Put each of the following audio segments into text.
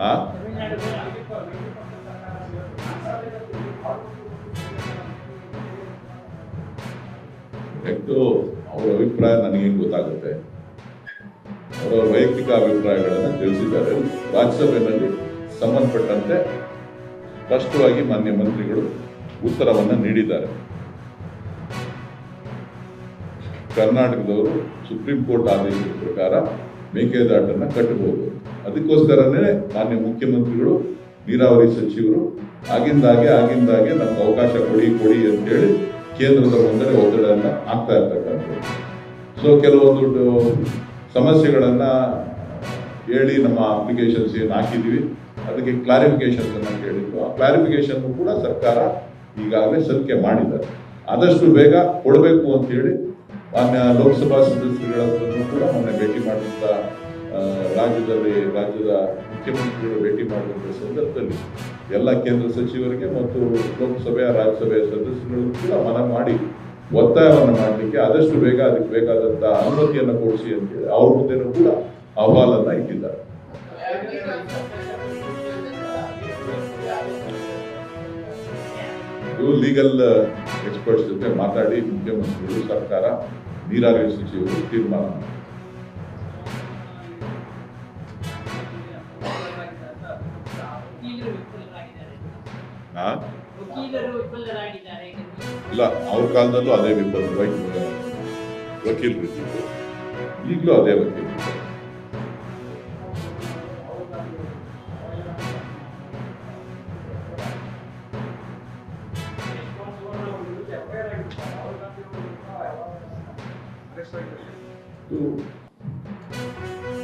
ಆ ಅವರ ಅಭಿಪ್ರಾಯ ನನಗೇನು ಗೊತ್ತಾಗುತ್ತೆ. ಅವರ ವೈಯಕ್ತಿಕ ಅಭಿಪ್ರಾಯಗಳನ್ನು ತಿಳಿಸಿದ್ದಾರೆ. ರಾಜ್ಯಸಭೆಯಲ್ಲಿ ಸಂಬಂಧಪಟ್ಟಂತೆ ಸ್ಪಷ್ಟವಾಗಿ ಮಾನ್ಯ ಮಂತ್ರಿಗಳು ಉತ್ತರವನ್ನು ನೀಡಿದ್ದಾರೆ. ಕರ್ನಾಟಕದವರು ಸುಪ್ರೀಂ ಕೋರ್ಟ್ ಆದೇಶದ ಪ್ರಕಾರ ಮೇಕೆದಾಟನ್ನು ಕಟ್ಟಬಹುದು. ಅದಕ್ಕೋಸ್ಕರನೇ ಮಾನ್ಯ ಮುಖ್ಯಮಂತ್ರಿಗಳು, ನೀರಾವರಿ ಸಚಿವರು ಆಗಿಂದಾಗೆ ನಮ್ಗೆ ಅವಕಾಶ ಕೊಡಿ ಅಂತೇಳಿ ಕೇಂದ್ರದ ಮುಂದೆ ಒತ್ತಡವನ್ನು ಹಾಕ್ತಾ ಇರ್ತಕ್ಕಂಥದ್ದು. ಸೊ ಕೆಲವೊಂದು ಸಮಸ್ಯೆಗಳನ್ನ ಹೇಳಿ ನಮ್ಮ ಅಪ್ಲಿಕೇಶನ್ಸ್ ಏನು ಹಾಕಿದ್ವಿ ಅದಕ್ಕೆ ಕ್ಲಾರಿಫಿಕೇಶನ್ಸ್ ಅನ್ನ ಕೇಳಿದ್ರು. ಆ ಕ್ಲಾರಿಫಿಕೇಶನ್ ಕೂಡ ಸರ್ಕಾರ ಈಗಾಗಲೇ ಸಲ್ಲಿಕೆ ಮಾಡಿದ್ದಾರೆ. ಆದಷ್ಟು ಬೇಗ ಕೊಡಬೇಕು ಅಂತೇಳಿ ಮಾನ್ಯ ಲೋಕಸಭಾ ಸದಸ್ಯರುಗಳನ್ನು ಕೂಡ ಮೊನ್ನೆ ಭೇಟಿ ಮಾಡಿದಂಥ ರಾಜ್ಯದ ಮುಖ್ಯಮಂತ್ರಿಗಳು ಭೇಟಿ ಮಾಡಿದಂಥ ಸಂದರ್ಭದಲ್ಲಿ ಎಲ್ಲ ಕೇಂದ್ರ ಸಚಿವರಿಗೆ ಮತ್ತು ಲೋಕಸಭೆಯ ರಾಜ್ಯಸಭೆಯ ಸದಸ್ಯರುಗಳು ಕೂಡ ಮನವಿ ಮಾಡಿ ಒತ್ತಾಯವನ್ನು ಮಾಡಲಿಕ್ಕೆ ಆದಷ್ಟು ಬೇಗ ಅದಕ್ಕೆ ಬೇಕಾದಂಥ ಅನುಮತಿಯನ್ನು ಕೊಡಿಸಿ ಅಂತೇಳಿ ಅವ್ರ ಮುಂದೆನೂ ಕೂಡ ಅಹವಾಲನ್ನು ಇಟ್ಟಿದ್ದಾರೆ. ಲೀಗಲ್ ಎಕ್ಸ್ಪರ್ಟ್ಸ್ ಜೊತೆ ಮಾತಾಡಿ ಮುಖ್ಯಮಂತ್ರಿಗಳು, ಸರ್ಕಾರ, ನೀರಾವರಿ ಸಚಿವರು ತೀರ್ಮಾನ ಮಾಡಿದ್ದಾರೆ. ಇಲ್ಲ, ಅವ್ರ ಕಾಲದಲ್ಲೂ ಅದೇ ವಕೀಲರು ಇದ್ದಿದ್ದು, ಈಗಲೂ ಅದೇ ವಕೀಲರು.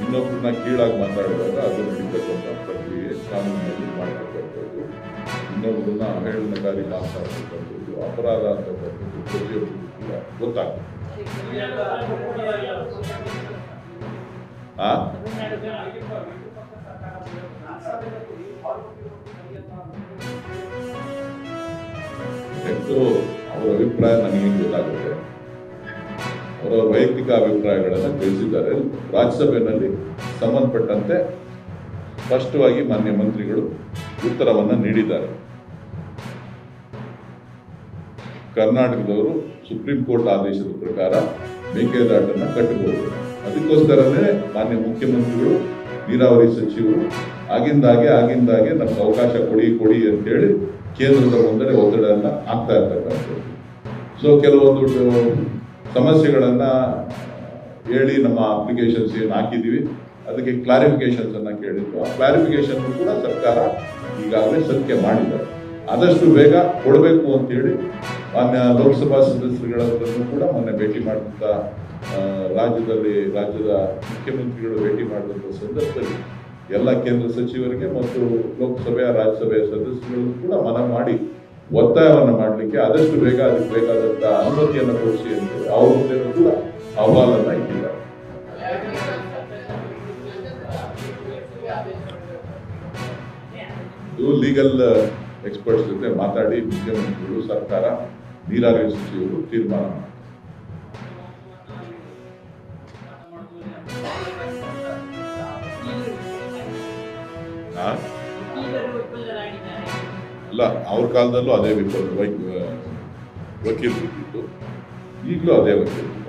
ಇನ್ನೊಬ್ಬರನ್ನ ಕೀಳಾಗಿ ಮಾತಾಡಿದಾಗ ಅದು ನಡೀತಕ್ಕಂಥ ಪ್ರಕ್ರಿಯೆ ಕಾನೂನಿನಲ್ಲಿ ಮಾಡತಕ್ಕಂಥದ್ದು. ಇನ್ನೊಬ್ಬರನ್ನ ಅವಹೇಳನಕಾರಿ ಮಾತಾಡ್ತಕ್ಕಂಥದ್ದು ಅಪರಾಧ ಅಂತಕ್ಕಂಥದ್ದು ಪ್ರತಿಯೊಬ್ಬರಿಗೂ ಕೂಡ ಗೊತ್ತಾಗ್ತದೆ. ಅವರ ಅಭಿಪ್ರಾಯ ನನಗೇನು ಗೊತ್ತಾಗುತ್ತೆ. ಅವರ ವೈಯಕ್ತಿಕ ಅಭಿಪ್ರಾಯಗಳನ್ನು ತಿಳಿಸಿದ್ದಾರೆ. ರಾಜ್ಯಸಭೆಯಲ್ಲಿ ಸಂಬಂಧಪಟ್ಟಂತೆ ಸ್ಪಷ್ಟವಾಗಿ ಮಾನ್ಯ ಮಂತ್ರಿಗಳು ಉತ್ತರವನ್ನು ನೀಡಿದ್ದಾರೆ. ಕರ್ನಾಟಕದವರು ಸುಪ್ರೀಂ ಕೋರ್ಟ್ ಆದೇಶದ ಪ್ರಕಾರ ಮೇಕೆದಾಟನ್ನು ಕಟ್ಟಬಹುದು. ಅದಕ್ಕೋಸ್ಕರನೇ ಮಾನ್ಯ ಮುಖ್ಯಮಂತ್ರಿಗಳು, ನೀರಾವರಿ ಸಚಿವರು ಆಗಿಂದಾಗೆ ನಮ್ಗೆ ಅವಕಾಶ ಕೊಡಿ ಅಂತೇಳಿ ಕೇಂದ್ರದ ಮುಂದೆ ಒತ್ತಡವನ್ನು ಹಾಕ್ತಾ ಇರ್ತಕ್ಕಂಥದ್ದು. ಸೊ ಕೆಲವೊಂದು ಸಮಸ್ಯೆಗಳನ್ನ ಹೇಳಿ ನಮ್ಮ ಅಪ್ಲಿಕೇಶನ್ಸ್ ಏನು ಹಾಕಿದ್ವಿ ಅದಕ್ಕೆ ಕ್ಲಾರಿಫಿಕೇಶನ್ಸ್ ಅನ್ನ ಕೇಳಿದ್ರು. ಆ ಕ್ಲಾರಿಫಿಕೇಶನ್ ಕೂಡ ಸರ್ಕಾರ ಈಗಾಗಲೇ ಸಲ್ಲಿಕೆ ಮಾಡಿದ್ದಾರೆ. ಆದಷ್ಟು ಬೇಗ ಕೊಡಬೇಕು ಅಂತೇಳಿ ಮಾನ್ಯ ಲೋಕಸಭಾ ಸದಸ್ಯರುಗಳನ್ನು ಕೂಡ ಮೊನ್ನೆ ಭೇಟಿ ಮಾಡಿದಂಥ ರಾಜ್ಯದ ಮುಖ್ಯಮಂತ್ರಿಗಳು ಭೇಟಿ ಮಾಡಿದಂಥ ಸಂದರ್ಭದಲ್ಲಿ ಎಲ್ಲ ಕೇಂದ್ರ ಸಚಿವರಿಗೆ ಮತ್ತು ಲೋಕಸಭೆಯ ರಾಜ್ಯಸಭೆಯ ಸದಸ್ಯರುಗಳು ಕೂಡ ಮನವಿ ಮಾಡಿ ಒತ್ತಾಯವನ್ನು ಮಾಡಲಿಕ್ಕೆ ಆದಷ್ಟು ಬೇಗ ಅದಕ್ಕೆ ಬೇಕಾದಂಥ ಅನುಮತಿಯನ್ನು ಕೊಡಿಸಿ ಅಂತೇಳಿ ಅವ್ರ ಮುಂದೆನೂ ಕೂಡ ಅಹವಾಲನ್ನು ಇಟ್ಟಿದ್ದಾರೆ. ಲೀಗಲ್ ಎಕ್ಸ್ಪರ್ಟ್ಸ್ ಜೊತೆ ಮಾತಾಡಿ ಮುಖ್ಯಮಂತ್ರಿಗಳು, ಸರ್ಕಾರ, ನೀರಾವರಿ ಸಚಿವರು ತೀರ್ಮಾನ ಮಾಡಿದ್ದಾರೆ. ಇಲ್ಲ, ಅವ್ರ ಕಾಲದಲ್ಲೂ ಅದೇ ವಕೀಲರು ಇದ್ದಿದ್ದು, ಈಗಲೂ ಅದೇ ವಕೀಲರು.